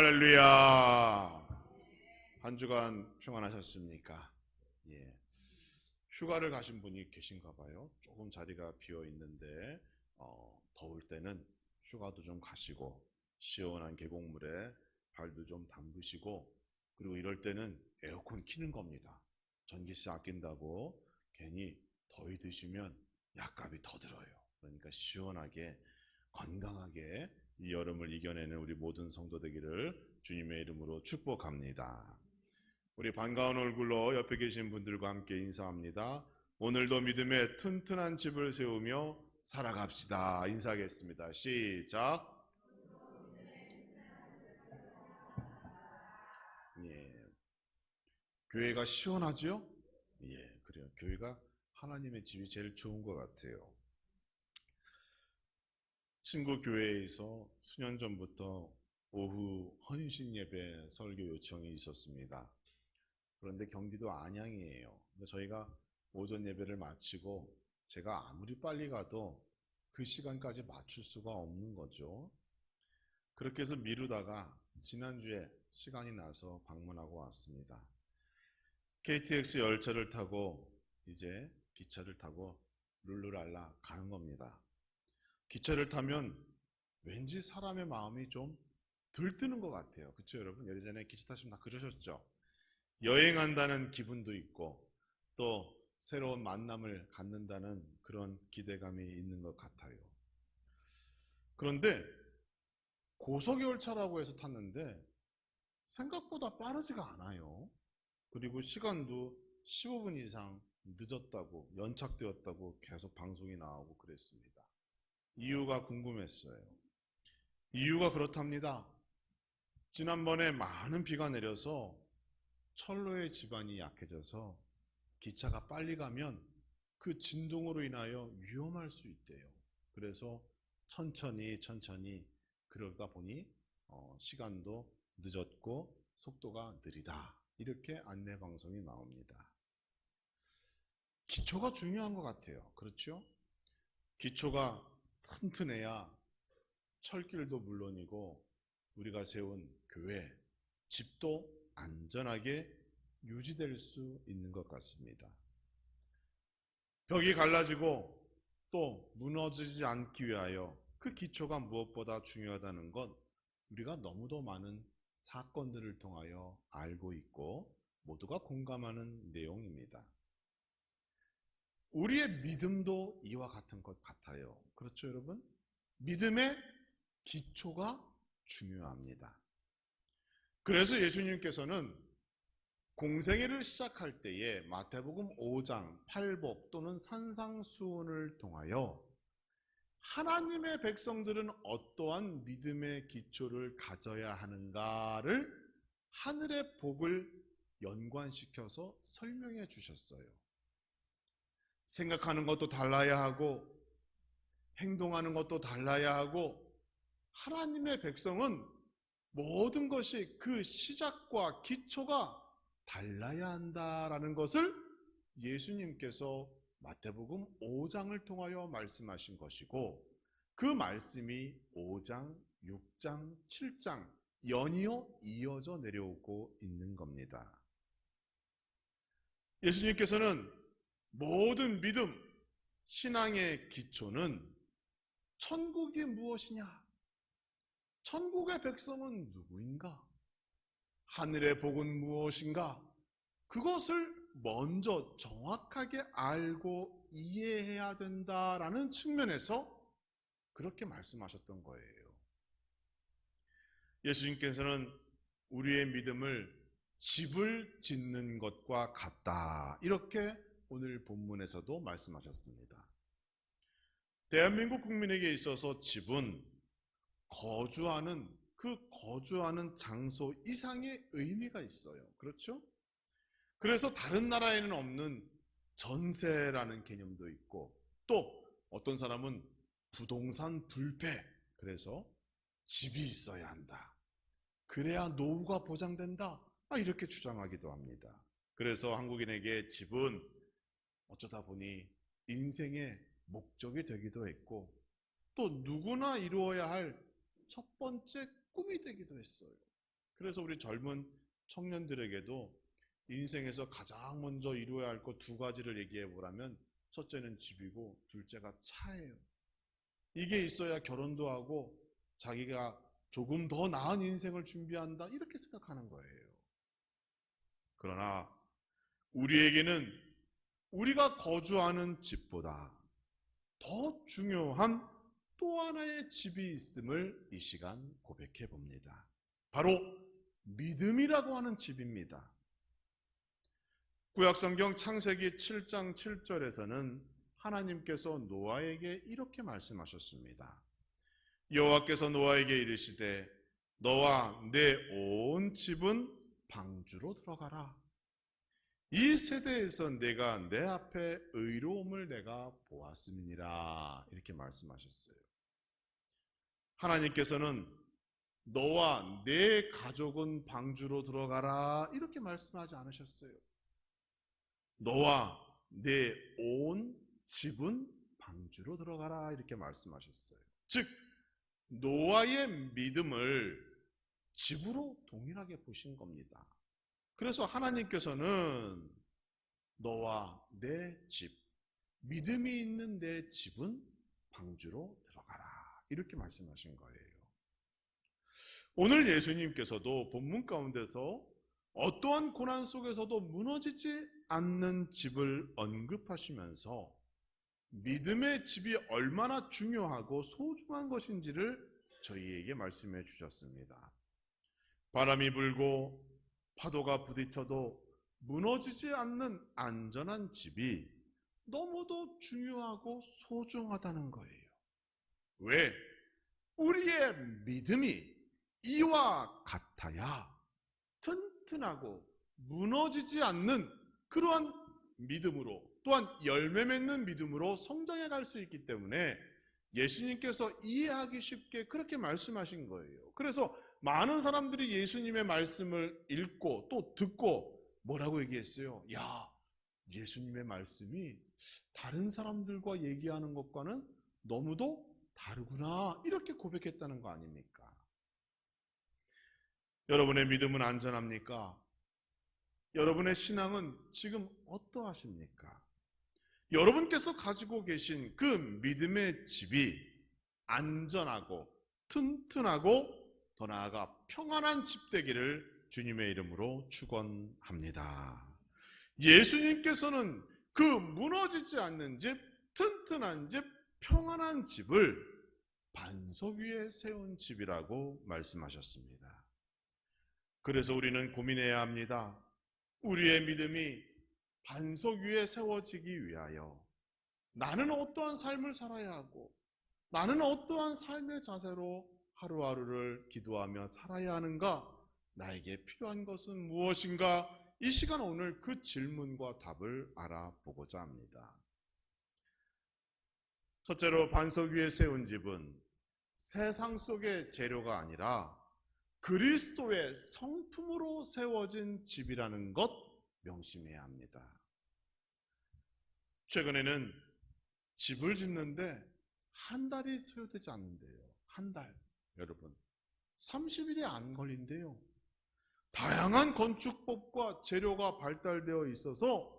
할렐루야. 한 주간 평안하셨습니까? 예. 휴가를 가신 분이 계신가 봐요. 조금 자리가 비어 있는데 더울 때는 휴가도 좀 가시고 시원한 계곡물에 발도 좀 담그시고, 그리고 이럴 때는 에어컨 켜는 겁니다. 전기세 아낀다고 괜히 더위 드시면 약값이 더 들어요. 그러니까 시원하게 건강하게 이 여름을 이겨내는 우리 모든 성도 되기를 주님의 이름으로 축복합니다. 우리 반가운 얼굴로 옆에 계신 분들과 함께 인사합니다. 오늘도 믿음의 튼튼한 집을 세우며 살아갑시다. 인사하겠습니다. 시작. 예. 교회가 시원하죠? 예, 그래요. 교회가 하나님의 집이 제일 좋은 것 같아요. 친구 교회에서 수년 전부터 오후 헌신 예배 설교 요청이 있었습니다. 그런데 경기도 안양이에요. 저희가 오전 예배를 마치고 제가 아무리 빨리 가도 그 시간까지 맞출 수가 없는 거죠. 그렇게 해서 미루다가 지난주에 시간이 나서 방문하고 왔습니다. KTX 열차를 타고 이제 기차를 타고 룰루랄라 가는 겁니다. 기차를 타면 왠지 사람의 마음이 좀 들뜨는 것 같아요. 그렇죠, 여러분? 예전에 기차 타시면 다 그러셨죠? 여행한다는 기분도 있고 또 새로운 만남을 갖는다는 그런 기대감이 있는 것 같아요. 그런데 고속열차라고 해서 탔는데 생각보다 빠르지가 않아요. 그리고 시간도 15분 이상 늦었다고, 연착되었다고 계속 방송이 나오고 그랬습니다. 이유가 궁금했어요. 이유가 그렇답니다. 지난번에 많은 비가 내려서 철로의 지반이 약해져서 기차가 빨리 가면 그 진동으로 인하여 위험할 수 있대요. 그래서 천천히 그러다 보니 시간도 늦었고 속도가 느리다, 이렇게 안내 방송이 나옵니다. 기초가 중요한 것 같아요. 그렇죠? 기초가 튼튼해야 철길도 물론이고 우리가 세운 교회, 집도 안전하게 유지될 수 있는 것 같습니다. 벽이 갈라지고 또 무너지지 않기 위하여 그 기초가 무엇보다 중요하다는 것, 우리가 너무도 많은 사건들을 통하여 알고 있고 모두가 공감하는 내용입니다. 우리의 믿음도 이와 같은 것 같아요. 그렇죠, 여러분? 믿음의 기초가 중요합니다. 그래서 예수님께서는 공생애를 시작할 때에 마태복음 5장 8복 또는 산상수훈을 통하여 하나님의 백성들은 어떠한 믿음의 기초를 가져야 하는가를 하늘의 복을 연관시켜서 설명해 주셨어요. 생각하는 것도 달라야 하고 행동하는 것도 달라야 하고, 하나님의 백성은 모든 것이 그 시작과 기초가 달라야 한다라는 것을 예수님께서 마태복음 5장을 통하여 말씀하신 것이고, 그 말씀이 5장, 6장, 7장 연이어 이어져 내려오고 있는 겁니다. 예수님께서는 모든 믿음, 신앙의 기초는 천국이 무엇이냐? 천국의 백성은 누구인가? 하늘의 복은 무엇인가? 그것을 먼저 정확하게 알고 이해해야 된다라는 측면에서 그렇게 말씀하셨던 거예요. 예수님께서는 우리의 믿음을 집을 짓는 것과 같다, 이렇게 오늘 본문에서도 말씀하셨습니다. 대한민국 국민에게 있어서 집은 거주하는 장소 이상의 의미가 있어요. 그렇죠? 그래서 다른 나라에는 없는 전세라는 개념도 있고, 또 어떤 사람은 부동산 불패, 그래서 집이 있어야 한다, 그래야 노후가 보장된다, 이렇게 주장하기도 합니다. 그래서 한국인에게 집은 어쩌다 보니 인생의 목적이 되기도 했고, 또 누구나 이루어야 할 첫 번째 꿈이 되기도 했어요. 그래서 우리 젊은 청년들에게도 인생에서 가장 먼저 이루어야 할 것 두 가지를 얘기해 보라면 첫째는 집이고 둘째가 차예요. 이게 있어야 결혼도 하고 자기가 조금 더 나은 인생을 준비한다 이렇게 생각하는 거예요. 그러나 우리에게는 우리가 거주하는 집보다 더 중요한 또 하나의 집이 있음을 이 시간 고백해 봅니다. 바로 믿음이라고 하는 집입니다. 구약성경 창세기 7장 7절에서는 하나님께서 노아에게 이렇게 말씀하셨습니다. 여호와께서 노아에게 이르시되 너와 내 온 집은 방주로 들어가라. 이 세대에서 내가 내 앞에 의로움을 내가 보았음이니라. 이렇게 말씀하셨어요. 하나님께서는 너와 내 가족은 방주로 들어가라 이렇게 말씀하지 않으셨어요. 너와 내 온 집은 방주로 들어가라 이렇게 말씀하셨어요. 즉 노아의 믿음을 집으로 동일하게 보신 겁니다. 그래서 하나님께서는 너와 내 집, 믿음이 있는 내 집은 방주로 들어가라 이렇게 말씀하신 거예요. 오늘 예수님께서도 본문 가운데서 어떠한 고난 속에서도 무너지지 않는 집을 언급하시면서 믿음의 집이 얼마나 중요하고 소중한 것인지를 저희에게 말씀해 주셨습니다. 바람이 불고 파도가 부딪혀도 무너지지 않는 안전한 집이 너무도 중요하고 소중하다는 거예요. 왜? 우리의 믿음이 이와 같아야 튼튼하고 무너지지 않는 그러한 믿음으로 또한 열매 맺는 믿음으로 성장해 갈 수 있기 때문에 예수님께서 이해하기 쉽게 그렇게 말씀하신 거예요. 그래서 많은 사람들이 예수님의 말씀을 읽고 또 듣고 뭐라고 얘기했어요? 야, 예수님의 말씀이 다른 사람들과 얘기하는 것과는 너무도 다르구나 이렇게 고백했다는 거 아닙니까? 여러분의 믿음은 안전합니까? 여러분의 신앙은 지금 어떠하십니까? 여러분께서 가지고 계신 그 믿음의 집이 안전하고 튼튼하고 더 나아가 평안한 집 되기를 주님의 이름으로 축원합니다. 예수님께서는 그 무너지지 않는 집, 튼튼한 집, 평안한 집을 반석 위에 세운 집이라고 말씀하셨습니다. 그래서 우리는 고민해야 합니다. 우리의 믿음이 반석 위에 세워지기 위하여 나는 어떠한 삶을 살아야 하고 나는 어떠한 삶의 자세로 하루하루를 기도하며 살아야 하는가? 나에게 필요한 것은 무엇인가? 이 시간 오늘 그 질문과 답을 알아보고자 합니다. 첫째로 반석 위에 세운 집은 세상 속의 재료가 아니라 그리스도의 성품으로 세워진 집이라는 것 명심해야 합니다. 최근에는 집을 짓는데 한 달이 소요되지 않는데요. 한 달, 여러분 30일이 안 걸린대요. 다양한 건축법과 재료가 발달되어 있어서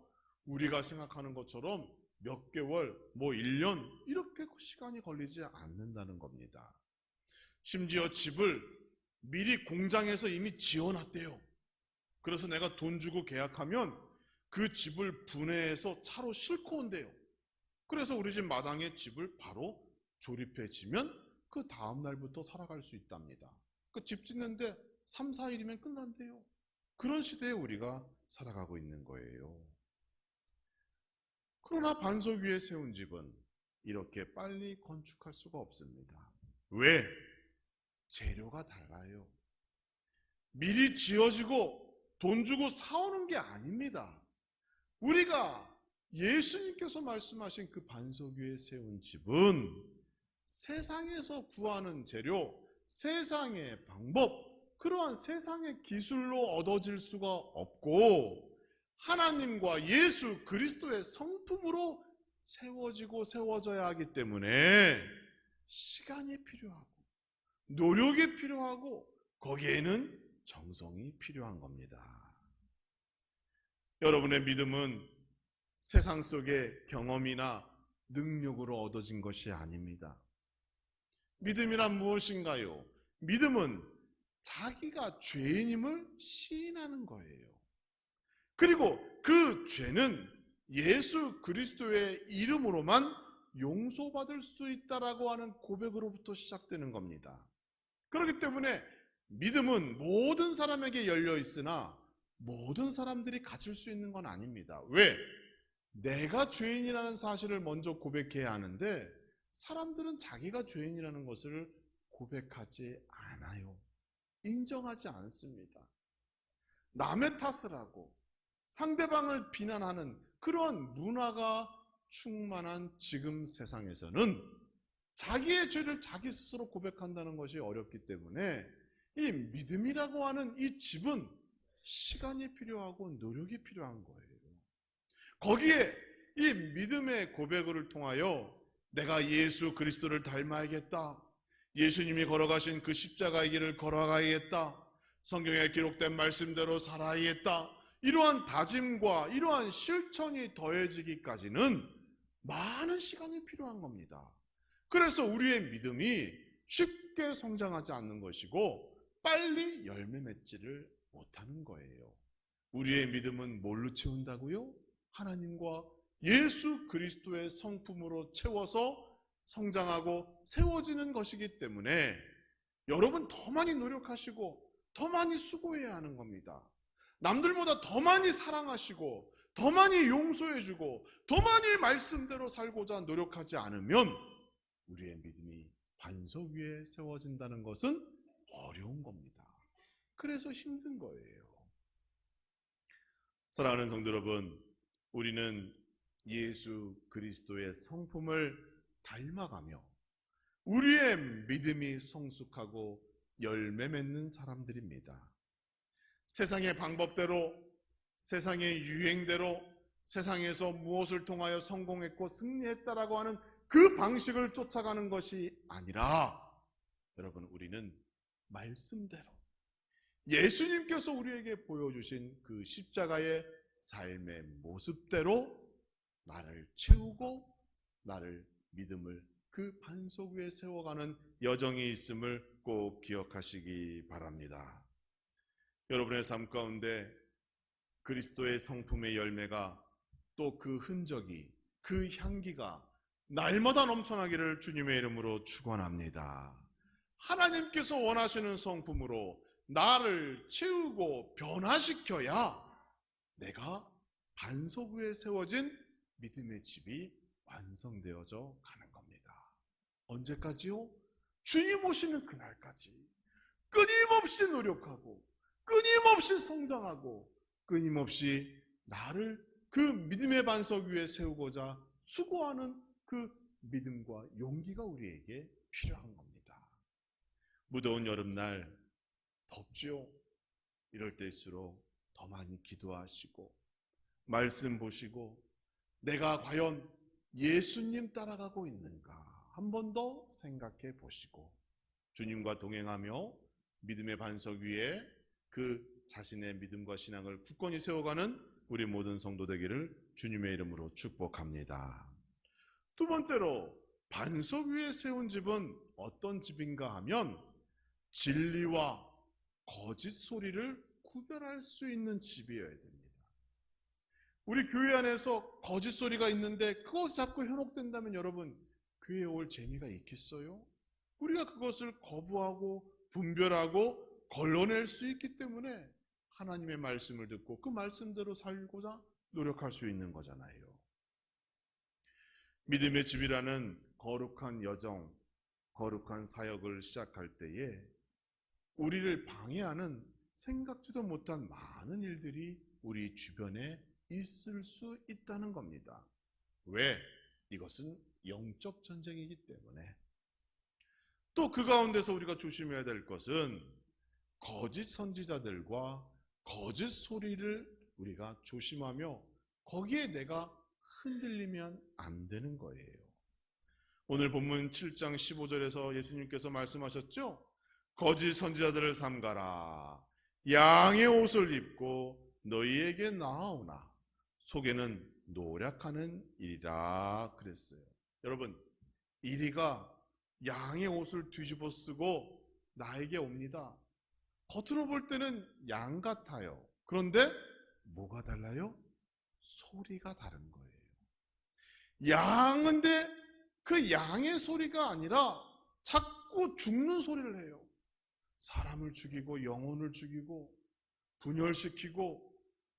우리가 생각하는 것처럼 몇 개월, 1년 이렇게 시간이 걸리지 않는다는 겁니다. 심지어 집을 미리 공장에서 이미 지어놨대요. 그래서 내가 돈 주고 계약하면 그 집을 분해해서 차로 싣고 온대요. 그래서 우리 집 마당에 집을 바로 조립해 지면 그 다음 날부터 살아갈 수 있답니다. 그 집 짓는데 3, 4일이면 끝난대요. 그런 시대에 우리가 살아가고 있는 거예요. 그러나 반석 위에 세운 집은 이렇게 빨리 건축할 수가 없습니다. 왜? 재료가 달라요. 미리 지어지고 돈 주고 사오는 게 아닙니다. 우리가 예수님께서 말씀하신 그 반석 위에 세운 집은 세상에서 구하는 재료, 세상의 방법, 그러한 세상의 기술로 얻어질 수가 없고 하나님과 예수 그리스도의 성품으로 세워지고 세워져야 하기 때문에 시간이 필요하고 노력이 필요하고 거기에는 정성이 필요한 겁니다. 여러분의 믿음은 세상 속의 경험이나 능력으로 얻어진 것이 아닙니다. 믿음이란 무엇인가요? 믿음은 자기가 죄인임을 시인하는 거예요. 그리고 그 죄는 예수 그리스도의 이름으로만 용서받을 수 있다라고 하는 고백으로부터 시작되는 겁니다. 그렇기 때문에 믿음은 모든 사람에게 열려 있으나 모든 사람들이 가질 수 있는 건 아닙니다. 왜? 내가 죄인이라는 사실을 먼저 고백해야 하는데 사람들은 자기가 죄인이라는 것을 고백하지 않아요. 인정하지 않습니다. 남의 탓을 하고 상대방을 비난하는 그런 문화가 충만한 지금 세상에서는 자기의 죄를 자기 스스로 고백한다는 것이 어렵기 때문에 이 믿음이라고 하는 이 집은 시간이 필요하고 노력이 필요한 거예요. 거기에 이 믿음의 고백을 통하여 내가 예수 그리스도를 닮아야겠다. 예수님이 걸어가신 그 십자가의 길을 걸어가야겠다. 성경에 기록된 말씀대로 살아야겠다. 이러한 다짐과 이러한 실천이 더해지기까지는 많은 시간이 필요한 겁니다. 그래서 우리의 믿음이 쉽게 성장하지 않는 것이고 빨리 열매 맺지를 못하는 거예요. 우리의 믿음은 뭘로 채운다고요? 하나님과 예수 그리스도의 성품으로 채워서 성장하고 세워지는 것이기 때문에 여러분 더 많이 노력하시고 더 많이 수고해야 하는 겁니다. 남들보다 더 많이 사랑하시고 더 많이 용서해주고 더 많이 말씀대로 살고자 노력하지 않으면 우리의 믿음이 반석 위에 세워진다는 것은 어려운 겁니다. 그래서 힘든 거예요. 사랑하는 성도 여러분, 우리는 예수 그리스도의 성품을 닮아가며 우리의 믿음이 성숙하고 열매 맺는 사람들입니다. 세상의 방법대로, 세상의 유행대로, 세상에서 무엇을 통하여 성공했고 승리했다라고 하는 그 방식을 쫓아가는 것이 아니라 여러분, 우리는 말씀대로 예수님께서 우리에게 보여주신 그 십자가의 삶의 모습대로 나를 채우고 나를 믿음을 그 반석 위에 세워가는 여정이 있음을 꼭 기억하시기 바랍니다. 여러분의 삶 가운데 그리스도의 성품의 열매가 또 그 흔적이, 그 향기가 날마다 넘쳐나기를 주님의 이름으로 축원합니다. 하나님께서 원하시는 성품으로 나를 채우고 변화시켜야 내가 반석 위에 세워진 믿음의 집이 완성되어져 가는 겁니다. 언제까지요? 주님 오시는 그날까지 끊임없이 노력하고 끊임없이 성장하고 끊임없이 나를 그 믿음의 반석 위에 세우고자 수고하는 그 믿음과 용기가 우리에게 필요한 겁니다. 무더운 여름날 덥지요? 이럴 때일수록 더 많이 기도하시고 말씀 보시고 내가 과연 예수님 따라가고 있는가 한 번 더 생각해 보시고 주님과 동행하며 믿음의 반석 위에 그 자신의 믿음과 신앙을 굳건히 세워가는 우리 모든 성도 되기를 주님의 이름으로 축복합니다. 두 번째로 반석 위에 세운 집은 어떤 집인가 하면 진리와 거짓 소리를 구별할 수 있는 집이어야 됩니다. 우리 교회 안에서 거짓 소리가 있는데 그것이 자꾸 현혹된다면 여러분 교회에 올 재미가 있겠어요? 우리가 그것을 거부하고 분별하고 걸러낼 수 있기 때문에 하나님의 말씀을 듣고 그 말씀대로 살고자 노력할 수 있는 거잖아요. 믿음의 집이라는 거룩한 여정, 거룩한 사역을 시작할 때에 우리를 방해하는 생각지도 못한 많은 일들이 우리 주변에 있을 수 있다는 겁니다. 왜? 이것은 영적 전쟁이기 때문에. 또 그 가운데서 우리가 조심해야 될 것은 거짓 선지자들과 거짓 소리를 우리가 조심하며 거기에 내가 흔들리면 안 되는 거예요. 오늘 본문 7장 15절에서 예수님께서 말씀하셨죠? 거짓 선지자들을 삼가라. 양의 옷을 입고 너희에게 나아오나 속에는 노력하는 이리라 그랬어요. 여러분, 이리가 양의 옷을 뒤집어 쓰고 나에게 옵니다. 겉으로 볼 때는 양 같아요. 그런데 뭐가 달라요? 소리가 다른 거예요. 양인데 그 양의 소리가 아니라 자꾸 죽는 소리를 해요. 사람을 죽이고 영혼을 죽이고 분열시키고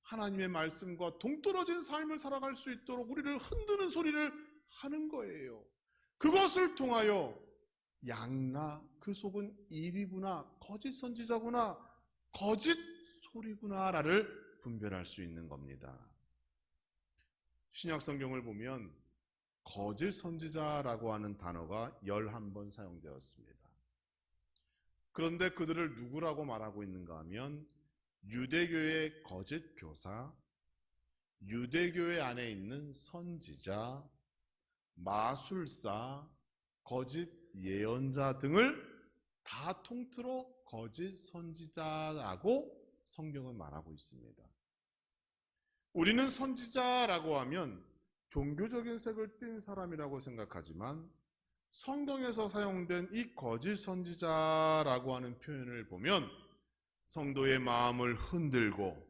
하나님의 말씀과 동떨어진 삶을 살아갈 수 있도록 우리를 흔드는 소리를 하는 거예요. 그것을 통하여 양나 그 속은 이리구나, 거짓 선지자구나, 거짓 소리구나를 분별할 수 있는 겁니다. 신약 성경을 보면 거짓 선지자라고 하는 단어가 11번 사용되었습니다. 그런데 그들을 누구라고 말하고 있는가 하면 유대교의 거짓 교사, 유대교회 안에 있는 선지자, 마술사, 거짓 예언자 등을 다 통틀어 거짓 선지자라고 성경은 말하고 있습니다. 우리는 선지자라고 하면 종교적인 색을 띤 사람이라고 생각하지만 성경에서 사용된 이 거짓 선지자라고 하는 표현을 보면 성도의 마음을 흔들고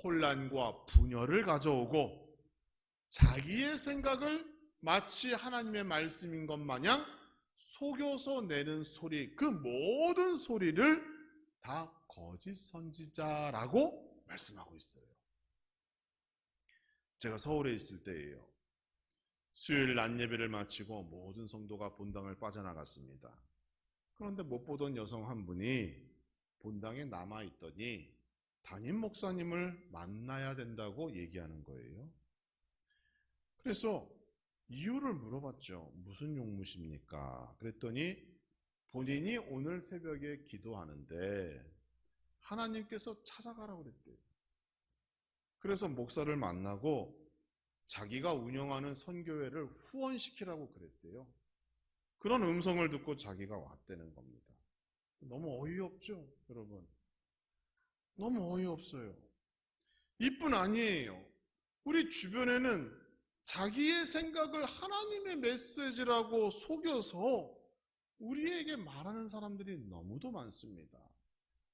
혼란과 분열을 가져오고 자기의 생각을 마치 하나님의 말씀인 것 마냥 속여서 내는 소리, 그 모든 소리를 다 거짓 선지자라고 말씀하고 있어요. 제가 서울에 있을 때예요. 수요일 낮 예배를 마치고 모든 성도가 본당을 빠져나갔습니다. 그런데 못 보던 여성 한 분이 본당에 남아있더니 담임 목사님을 만나야 된다고 얘기하는 거예요. 그래서 이유를 물어봤죠. 무슨 용무십니까? 그랬더니 본인이 오늘 새벽에 기도하는데 하나님께서 찾아가라고 그랬대요. 그래서 목사를 만나고 자기가 운영하는 선교회를 후원시키라고 그랬대요. 그런 음성을 듣고 자기가 왔다는 겁니다. 너무 어이없죠, 여러분? 너무 어이없어요. 이뿐 아니에요. 우리 주변에는 자기의 생각을 하나님의 메시지라고 속여서 우리에게 말하는 사람들이 너무도 많습니다.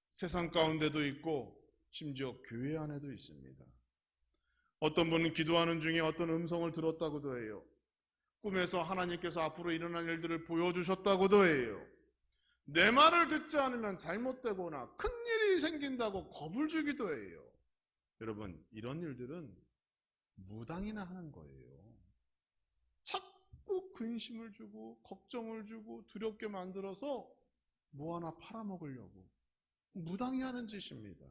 세상 가운데도 있고 심지어 교회 안에도 있습니다. 어떤 분은 기도하는 중에 어떤 음성을 들었다고도 해요. 꿈에서 하나님께서 앞으로 일어날 일들을 보여주셨다고도 해요. 내 말을 듣지 않으면 잘못되거나 큰일이 생긴다고 겁을 주기도 해요. 여러분, 이런 일들은 무당이나 하는 거예요. 자꾸 근심을 주고 걱정을 주고 두렵게 만들어서 뭐 하나 팔아먹으려고 무당이 하는 짓입니다.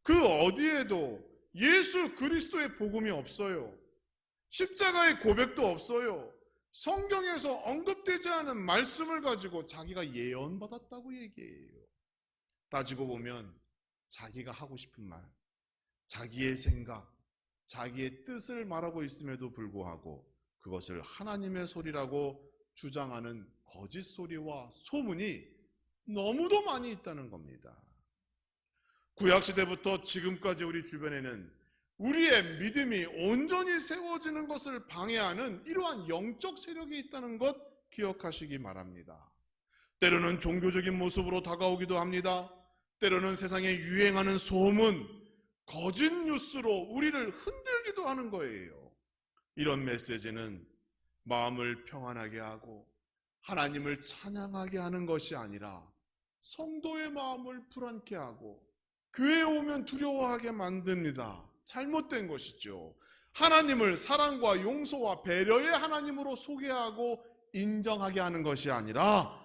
그 어디에도 예수 그리스도의 복음이 없어요. 십자가의 고백도 없어요. 성경에서 언급되지 않은 말씀을 가지고 자기가 예언받았다고 얘기해요. 따지고 보면 자기가 하고 싶은 말, 자기의 생각, 자기의 뜻을 말하고 있음에도 불구하고 그것을 하나님의 소리라고 주장하는 거짓 소리와 소문이 너무도 많이 있다는 겁니다. 구약시대부터 지금까지 우리 주변에는 우리의 믿음이 온전히 세워지는 것을 방해하는 이러한 영적 세력이 있다는 것 기억하시기 바랍니다. 때로는 종교적인 모습으로 다가오기도 합니다. 때로는 세상에 유행하는 소문, 거짓 뉴스로 우리를 흔들기도 하는 거예요. 이런 메시지는 마음을 평안하게 하고 하나님을 찬양하게 하는 것이 아니라 성도의 마음을 불안케 하고 교회에 오면 두려워하게 만듭니다. 잘못된 것이죠. 하나님을 사랑과 용서와 배려의 하나님으로 소개하고 인정하게 하는 것이 아니라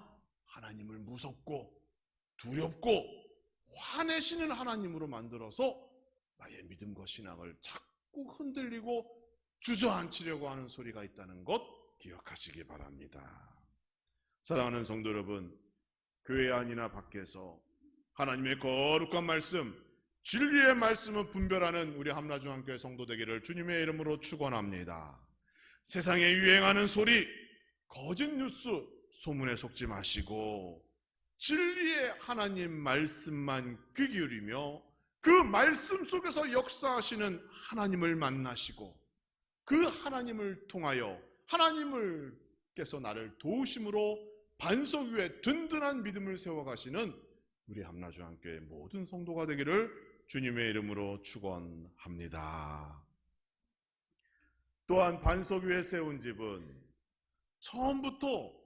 하나님을 무섭고 두렵고 화내시는 하나님으로 만들어서 나의 믿음과 신앙을 자꾸 흔들리고 주저앉히려고 하는 소리가 있다는 것 기억하시기 바랍니다. 사랑하는 성도 여러분, 교회 안이나 밖에서 하나님의 거룩한 말씀, 진리의 말씀을 분별하는 우리 함라중앙교회 성도 되기를 주님의 이름으로 축원합니다. 세상에 유행하는 소리, 거짓 뉴스, 소문에 속지 마시고 진리의 하나님 말씀만 귀 기울이며 그 말씀 속에서 역사하시는 하나님을 만나시고 그 하나님을 통하여 하나님께서 나를 도우심으로 반석 위에 든든한 믿음을 세워가시는 우리 함나주안교회 모든 성도가 되기를 주님의 이름으로 축원합니다. 또한 반석 위에 세운 집은 처음부터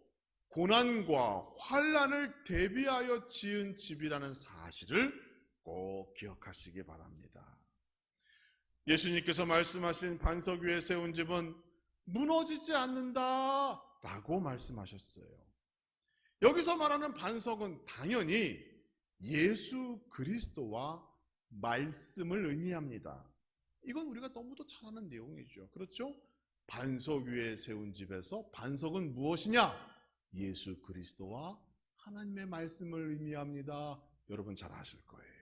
고난과 환난을 대비하여 지은 집이라는 사실을 꼭 기억하시기 바랍니다. 예수님께서 말씀하신 반석 위에 세운 집은 무너지지 않는다 라고 말씀하셨어요. 여기서 말하는 반석은 당연히 예수 그리스도와 말씀을 의미합니다. 이건 우리가 너무도 잘 아는 내용이죠. 그렇죠? 반석 위에 세운 집에서 반석은 무엇이냐? 예수 그리스도와 하나님의 말씀을 의미합니다. 여러분 잘 아실 거예요.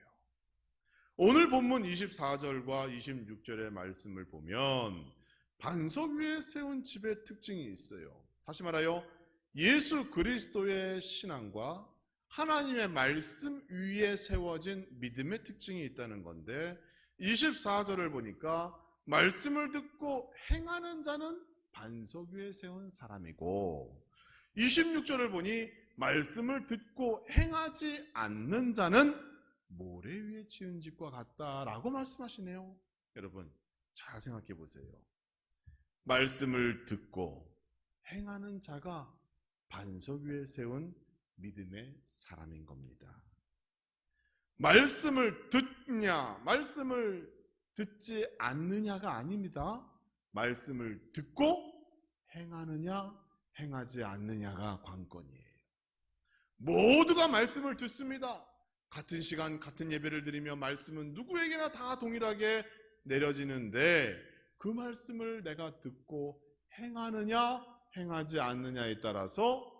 오늘 본문 24절과 26절의 말씀을 보면 반석 위에 세운 집의 특징이 있어요. 다시 말하여 예수 그리스도의 신앙과 하나님의 말씀 위에 세워진 믿음의 특징이 있다는 건데 24절을 보니까 말씀을 듣고 행하는 자는 반석 위에 세운 사람이고 26절을 보니 말씀을 듣고 행하지 않는 자는 모래 위에 지은 집과 같다라고 말씀하시네요. 여러분 잘 생각해 보세요. 말씀을 듣고 행하는 자가 반석 위에 세운 믿음의 사람인 겁니다. 말씀을 듣냐, 말씀을 듣지 않느냐가 아닙니다. 말씀을 듣고 행하느냐, 행하지 않느냐가 관건이에요. 모두가 말씀을 듣습니다. 같은 시간, 같은 예배를 드리며 말씀은 누구에게나 다 동일하게 내려지는데 그 말씀을 내가 듣고 행하느냐, 행하지 않느냐에 따라서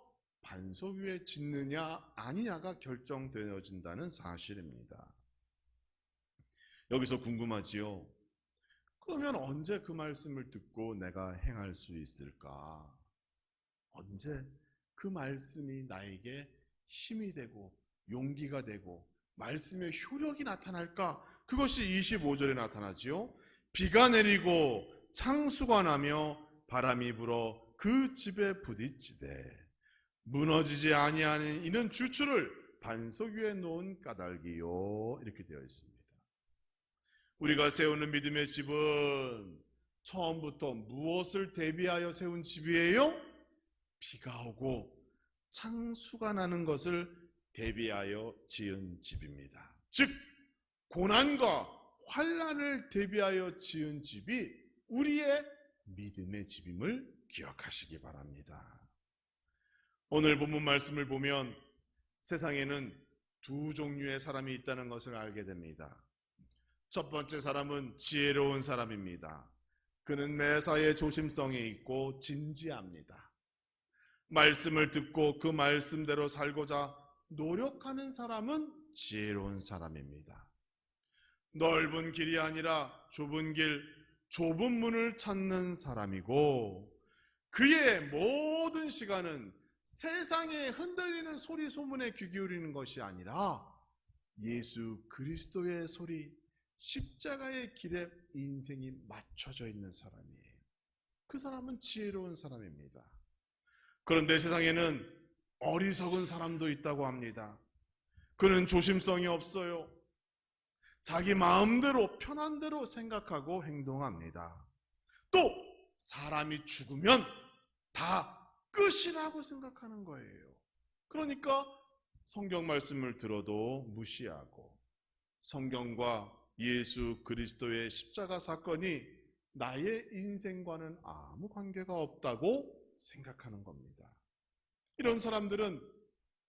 반석 위에 짓느냐, 아니냐가 결정되어진다는 사실입니다. 여기서 궁금하지요? 그러면 언제 그 말씀을 듣고 내가 행할 수 있을까? 언제 그 말씀이 나에게 힘이 되고 용기가 되고 말씀의 효력이 나타날까? 그것이 25절에 나타나지요. 비가 내리고 창수가 나며 바람이 불어 그 집에 부딪히되 무너지지 아니하는 이는 주추를 반석 위에 놓은 까닭이요. 이렇게 되어 있습니다. 우리가 세우는 믿음의 집은 처음부터 무엇을 대비하여 세운 집이에요? 비가 오고 창수가 나는 것을 대비하여 지은 집입니다. 즉 고난과 환난을 대비하여 지은 집이 우리의 믿음의 집임을 기억하시기 바랍니다. 오늘 본문 말씀을 보면 세상에는 두 종류의 사람이 있다는 것을 알게 됩니다. 첫 번째 사람은 지혜로운 사람입니다. 그는 매사에 조심성이 있고 진지합니다. 말씀을 듣고 그 말씀대로 살고자 노력하는 사람은 지혜로운 사람입니다. 넓은 길이 아니라 좁은 길, 좁은 문을 찾는 사람이고 그의 모든 시간은 세상에 흔들리는 소리 소문에 귀 기울이는 것이 아니라 예수 그리스도의 소리, 십자가의 길에 인생이 맞춰져 있는 사람이에요. 그 사람은 지혜로운 사람입니다. 그런데 세상에는 어리석은 사람도 있다고 합니다. 그는 조심성이 없어요. 자기 마음대로 편한 대로 생각하고 행동합니다. 또 사람이 죽으면 다 끝이라고 생각하는 거예요. 그러니까 성경 말씀을 들어도 무시하고 성경과 예수 그리스도의 십자가 사건이 나의 인생과는 아무 관계가 없다고 생각하는 겁니다. 이런 사람들은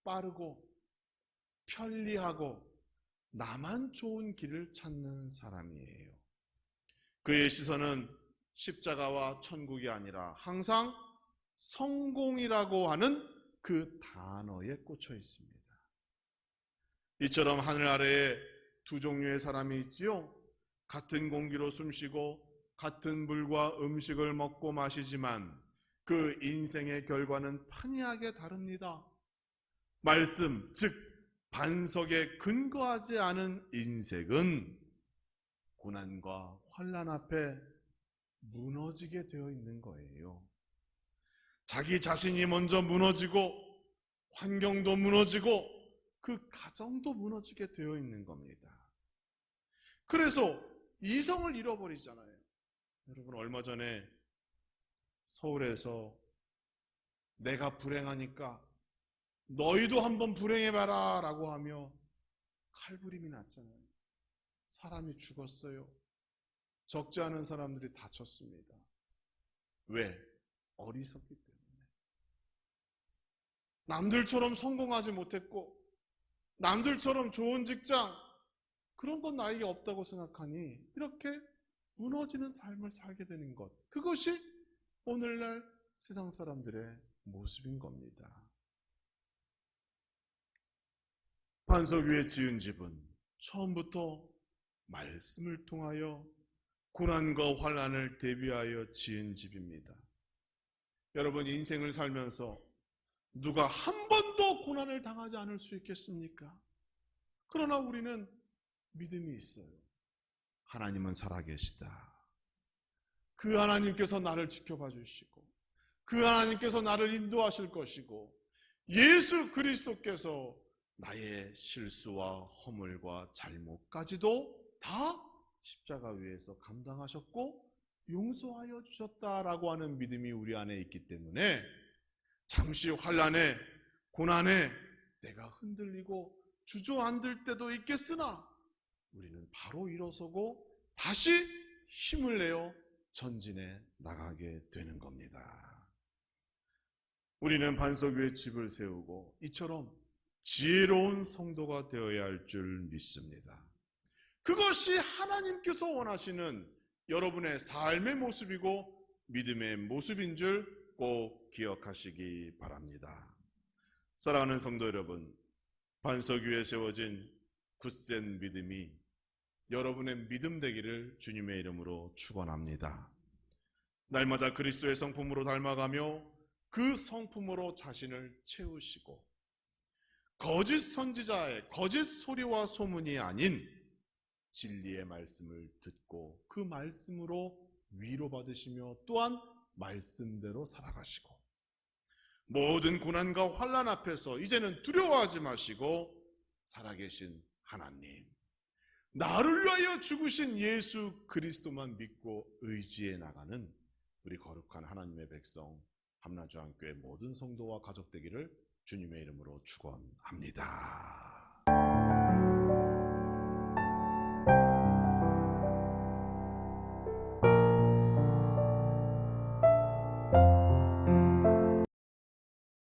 빠르고 편리하고 나만 좋은 길을 찾는 사람이에요. 그의 시선은 십자가와 천국이 아니라 항상 성공이라고 하는 그 단어에 꽂혀 있습니다. 이처럼 하늘 아래에 두 종류의 사람이 있지요. 같은 공기로 숨쉬고 같은 물과 음식을 먹고 마시지만 그 인생의 결과는 판이하게 다릅니다. 말씀, 즉 반석에 근거하지 않은 인생은 고난과 환난 앞에 무너지게 되어 있는 거예요. 자기 자신이 먼저 무너지고 환경도 무너지고 그 가정도 무너지게 되어 있는 겁니다. 그래서 이성을 잃어버리잖아요. 여러분, 얼마 전에 서울에서 내가 불행하니까 너희도 한번 불행해봐라 라고 하며 칼부림이 났잖아요. 사람이 죽었어요. 적지 않은 사람들이 다쳤습니다. 왜? 어리석기 때문에. 남들처럼 성공하지 못했고 남들처럼 좋은 직장 그런 건 나에게 없다고 생각하니 이렇게 무너지는 삶을 살게 되는 것, 그것이 오늘날 세상 사람들의 모습인 겁니다. 반석 위에 지은 집은 처음부터 말씀을 통하여 고난과 환난을 대비하여 지은 집입니다. 여러분, 인생을 살면서 누가 한 번도 고난을 당하지 않을 수 있겠습니까? 그러나 우리는 믿음이 있어요. 하나님은 살아계시다. 그 하나님께서 나를 지켜봐 주시고 그 하나님께서 나를 인도하실 것이고 예수 그리스도께서 나의 실수와 허물과 잘못까지도 다 십자가 위에서 감당하셨고 용서하여 주셨다라고 하는 믿음이 우리 안에 있기 때문에 잠시 환난에 고난에 내가 흔들리고 주저앉을 때도 있겠으나 우리는 바로 일어서고 다시 힘을 내어 전진해 나가게 되는 겁니다. 우리는 반석 위에 집을 세우고 이처럼 지혜로운 성도가 되어야 할 줄 믿습니다. 그것이 하나님께서 원하시는 여러분의 삶의 모습이고 믿음의 모습인 줄 꼭 기억하시기 바랍니다. 사랑하는 성도 여러분, 반석 위에 세워진 굳센 믿음이 여러분의 믿음 되기를 주님의 이름으로 축원합니다. 날마다 그리스도의 성품으로 닮아가며 그 성품으로 자신을 채우시고 거짓 선지자의 거짓 소리와 소문이 아닌 진리의 말씀을 듣고 그 말씀으로 위로받으시며 또한 말씀대로 살아가시고 모든 고난과 환난 앞에서 이제는 두려워하지 마시고 살아계신 하나님, 나를 위하여 죽으신 예수 그리스도만 믿고 의지해 나가는 우리 거룩한 하나님의 백성 함나주안교회 모든 성도와 가족 되기를 주님의 이름으로 축원합니다.